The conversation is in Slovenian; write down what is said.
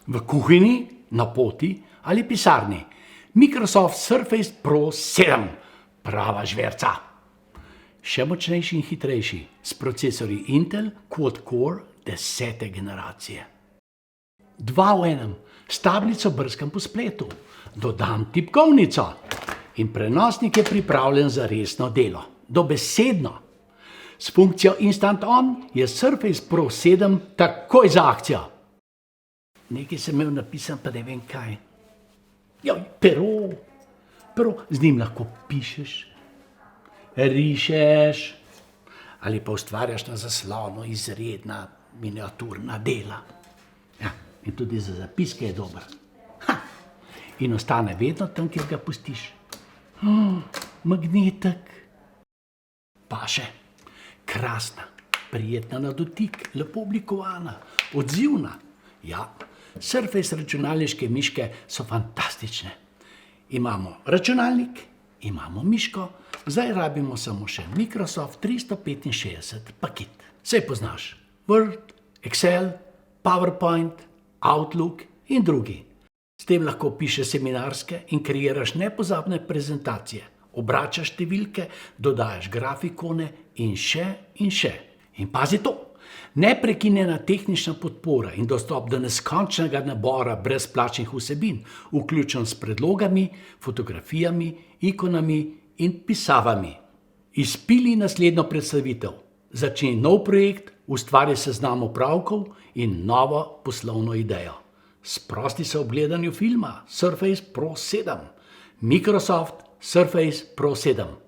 v kuhinji, na poti ali pisarni. Microsoft Surface Pro 7, prava žverca. Še močnejši in hitrejši, s procesorji Intel Quad-Core 10. generacije. 2 v enem, s tablico brskam po spletu, dodam tipkovnico in prenosnik je pripravljen za resno delo, dobesedno. S funkcijo Instant On je Surface Pro 7 takoj za akcijo. Nekaj sem imel napisan, pa ne vem kaj. Joj, pero, z njim lahko pišeš, rišeš ali pa ustvarjaš na zaslonu izredna miniaturna dela. Ja, in tudi za zapiske je dober. In ostane vedno tam, kjer ga pustiš. Magnetek. Paše. Krasna, prijetna na dotik, lepo oblikovana, odzivna. Ja, Surface računalniške miške so fantastične. Imamo računalnik, imamo miško, zdaj rabimo samo še Microsoft 365 paket. Saj poznaš, Word, Excel, PowerPoint, Outlook in drugi. S tem lahko pišeš seminarske in kreiraš nepozabne prezentacije, obračaš številke, dodajaš grafikone in še in še. In pazi to, neprekinjena tehnična podpora in dostop do neskončnega nabora brezplačnih vsebin, vključno s predlogami, fotografijami, ikonami in pisavami. Izpili naslednjo predstavitev, začni nov projekt, ustvari seznam opravkov in novo poslovno idejo. Sprosti se ob gledanju filma Surface Pro 7, Microsoft Surface Pro 7.